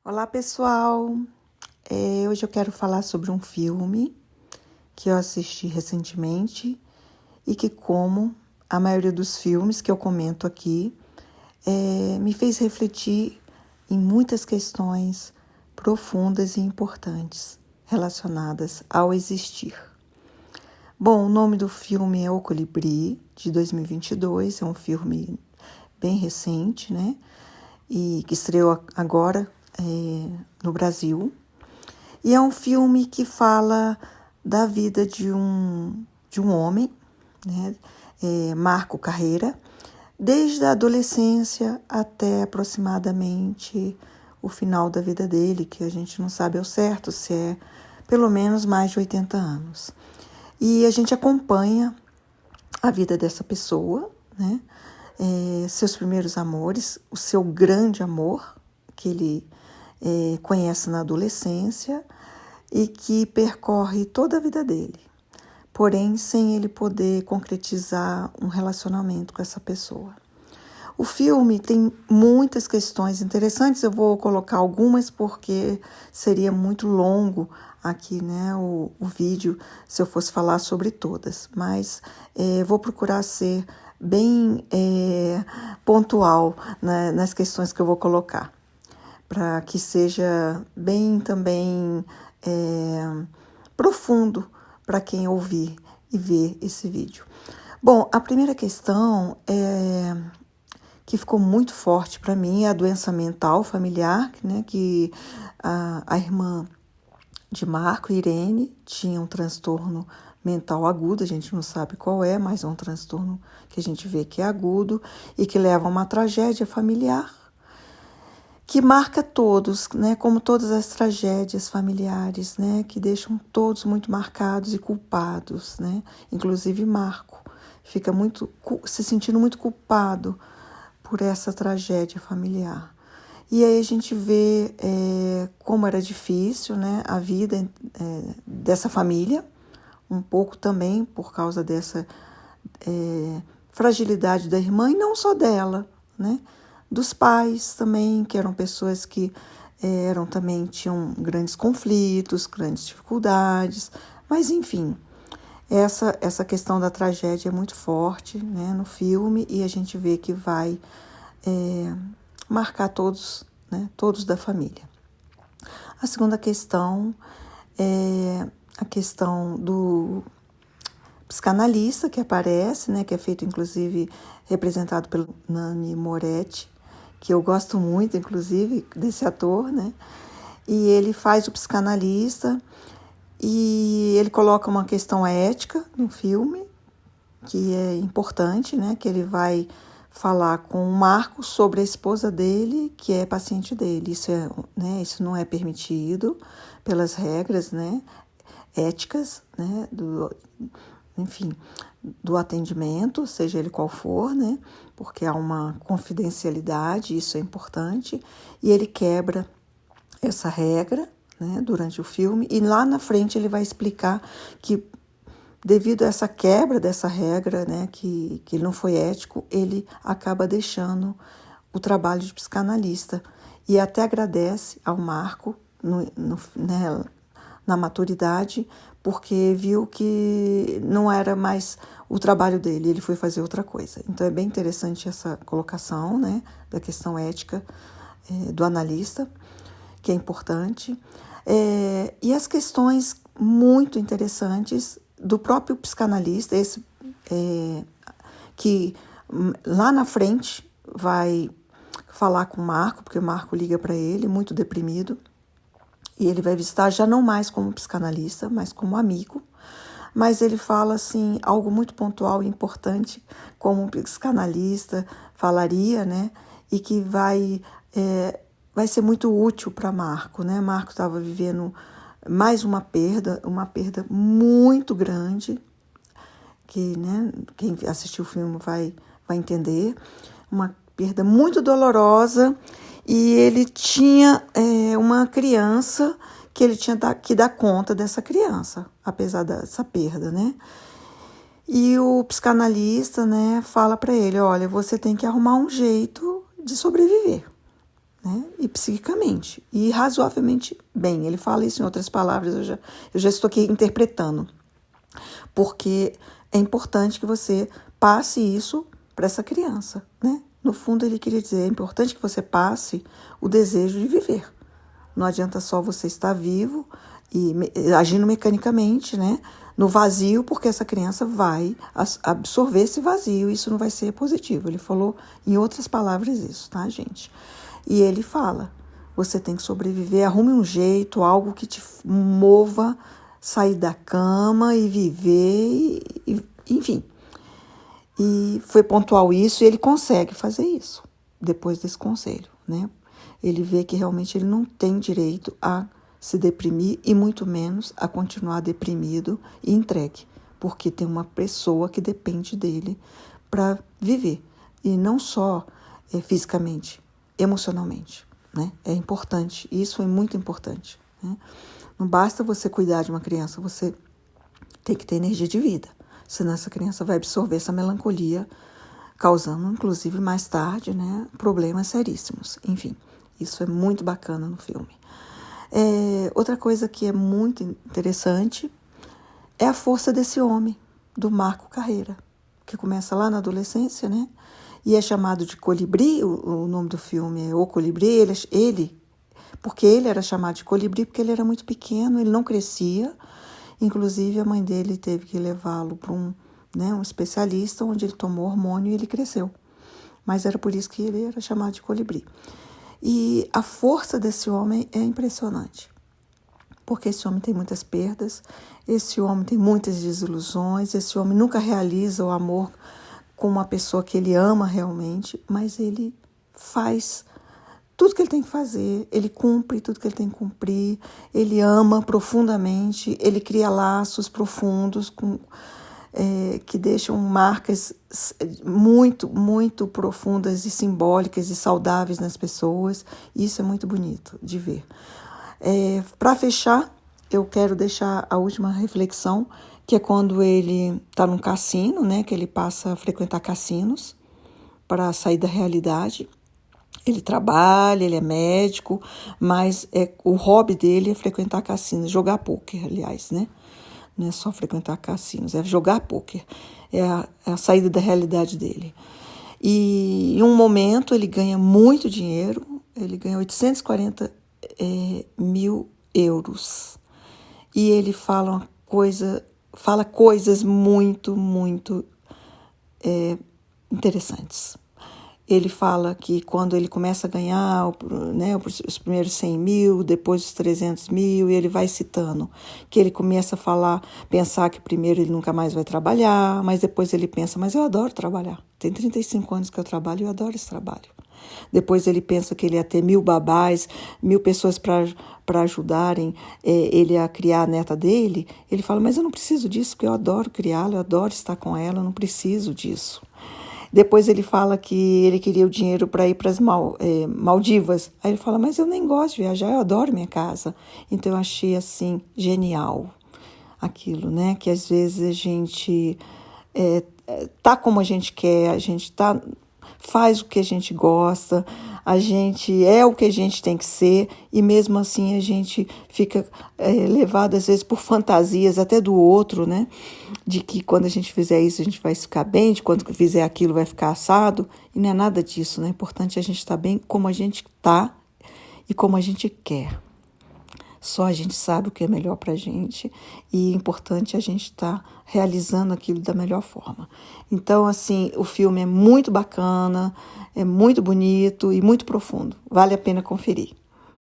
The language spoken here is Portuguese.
Olá, pessoal! Hoje eu quero falar sobre um filme que eu assisti recentemente e que, como a maioria dos filmes que eu comento aqui, me fez refletir em muitas questões profundas e importantes relacionadas ao existir. Bom, o nome do filme é O Colibri, de 2022, é um filme bem recente, né? E que estreou agora no Brasil. E é um filme que fala da vida de um homem, né? Marco Carreira, desde a adolescência até aproximadamente o final da vida dele, que a gente não sabe ao certo se é pelo menos mais de 80 anos. E a gente acompanha a vida dessa pessoa, né? Seus primeiros amores, o seu grande amor, que ele conhece na adolescência e que percorre toda a vida dele, porém sem ele poder concretizar um relacionamento com essa pessoa. O filme tem muitas questões interessantes, eu vou colocar algumas porque seria muito longo aqui, né, o vídeo se eu fosse falar sobre todas, mas vou procurar ser bem pontual, né, nas questões que eu vou colocar, para que seja bem também profundo para quem ouvir e ver esse vídeo. Bom, a primeira questão que ficou muito forte para mim é a doença mental familiar, né, que a irmã de Marco, Irene, tinha um transtorno mental agudo, a gente não sabe qual é, mas é um transtorno que a gente vê que é agudo e que leva a uma tragédia familiar, que marca todos, né, como todas as tragédias familiares, né, que deixam todos muito marcados e culpados, né, inclusive Marco fica se sentindo muito culpado por essa tragédia familiar. E aí a gente vê como era difícil, né, a vida dessa família, um pouco também por causa dessa fragilidade da irmã, e não só dela, né, dos pais também, que eram pessoas que tinham grandes conflitos, grandes dificuldades, mas enfim, essa questão da tragédia é muito forte, né, no filme, e a gente vê que vai marcar todos, né, todos da família. A segunda questão é a questão do psicanalista que aparece, né, que é feito inclusive representado pelo Nanni Moretti, que eu gosto muito, inclusive, desse ator, né? E ele faz o psicanalista e ele coloca uma questão ética no filme, que é importante, né? Que ele vai falar com o Marco sobre a esposa dele, que é paciente dele. Isso não é permitido pelas regras, né, éticas, né, do atendimento, seja ele qual for, né, porque há uma confidencialidade, isso é importante, e ele quebra essa regra, né, durante o filme, e lá na frente ele vai explicar que, devido a essa quebra dessa regra, né, que ele não foi ético, ele acaba deixando o trabalho de psicanalista e até agradece ao Marco na maturidade, porque viu que não era mais o trabalho dele, ele foi fazer outra coisa. Então é bem interessante essa colocação, né, da questão ética do analista, que é importante, e as questões muito interessantes do próprio psicanalista, que lá na frente vai falar com o Marco, porque o Marco liga para ele, muito deprimido, e ele vai visitar já não mais como psicanalista, mas como amigo, mas ele fala assim, algo muito pontual e importante, como um psicanalista falaria, né, e que vai ser muito útil para Marco, né? Marco estava vivendo mais uma perda muito grande, que, né, quem assistiu o filme vai entender, uma perda muito dolorosa, e ele tinha uma criança que ele tinha que dar conta dessa criança, apesar dessa perda, né? E o psicanalista, né, fala para ele, olha, você tem que arrumar um jeito de sobreviver, né? E psiquicamente, e razoavelmente bem. Ele fala isso em outras palavras, eu já estou aqui interpretando, porque é importante que você passe isso para essa criança, né? No fundo, ele queria dizer, é importante que você passe o desejo de viver. Não adianta só você estar vivo e agindo mecanicamente, né? No vazio, porque essa criança vai absorver esse vazio, e isso não vai ser positivo. Ele falou em outras palavras isso, tá, gente? E ele fala, você tem que sobreviver, arrume um jeito, algo que te mova, sair da cama e viver, enfim. E foi pontual isso, e ele consegue fazer isso, depois desse conselho, né? Ele vê que realmente ele não tem direito a se deprimir, e muito menos a continuar deprimido e entregue, porque tem uma pessoa que depende dele para viver, e não só fisicamente, emocionalmente, né? É importante, isso é muito importante, né? Não basta você cuidar de uma criança, você tem que ter energia de vida, senão essa criança vai absorver essa melancolia, causando, inclusive, mais tarde, né, problemas seríssimos. Enfim, isso é muito bacana no filme. Outra coisa que é muito interessante é a força desse homem, do Marco Carreira, que começa lá na adolescência, né? E é chamado de Colibri, o nome do filme é O Colibri, porque ele era chamado de Colibri porque ele era muito pequeno, ele não crescia, inclusive a mãe dele teve que levá-lo para um especialista, onde ele tomou hormônio e ele cresceu, mas era por isso que ele era chamado de Colibri. E a força desse homem é impressionante, porque esse homem tem muitas perdas, esse homem tem muitas desilusões, esse homem nunca realiza o amor com uma pessoa que ele ama realmente, mas ele faz tudo que ele tem que fazer, ele cumpre tudo que ele tem que cumprir, ele ama profundamente, ele cria laços profundos que deixam marcas muito, muito profundas e simbólicas e saudáveis nas pessoas. Isso é muito bonito de ver. Para fechar, eu quero deixar a última reflexão, que é quando ele está num cassino, né, que ele passa a frequentar cassinos para sair da realidade. Ele trabalha, ele é médico, mas o hobby dele é frequentar cassinos, jogar pôquer, aliás, né? Não é só frequentar cassinos, é jogar pôquer. É a saída da realidade dele. E em um momento ele ganha muito dinheiro, ele ganha 840 mil euros. E ele fala coisas muito, muito interessantes. Ele fala que quando ele começa a ganhar os primeiros 100 mil, depois os 300 mil, e ele vai citando, que ele começa a pensar que primeiro ele nunca mais vai trabalhar, mas depois ele pensa, mas eu adoro trabalhar, tem 35 anos que eu trabalho e eu adoro esse trabalho. Depois ele pensa que ele ia ter 1000 babás, 1000 pessoas para ajudarem ele a criar a neta dele. Ele fala, mas eu não preciso disso, porque eu adoro criá-la, eu adoro estar com ela, eu não preciso disso. Depois ele fala que ele queria o dinheiro para ir para as Maldivas. Aí ele fala, mas eu nem gosto de viajar, eu adoro minha casa. Então eu achei assim genial aquilo, né? Que às vezes a gente tá como a gente quer, a gente faz o que a gente gosta, a gente é o que a gente tem que ser, e mesmo assim a gente fica levado às vezes por fantasias até do outro, né? De que quando a gente fizer isso a gente vai ficar bem, de quando fizer aquilo vai ficar assado, e não é nada disso, né? É importante a gente estar bem como a gente está e como a gente quer. Só a gente sabe o que é melhor para a gente, e é importante a gente estar realizando aquilo da melhor forma. Então, assim, o filme é muito bacana, é muito bonito e muito profundo. Vale a pena conferir.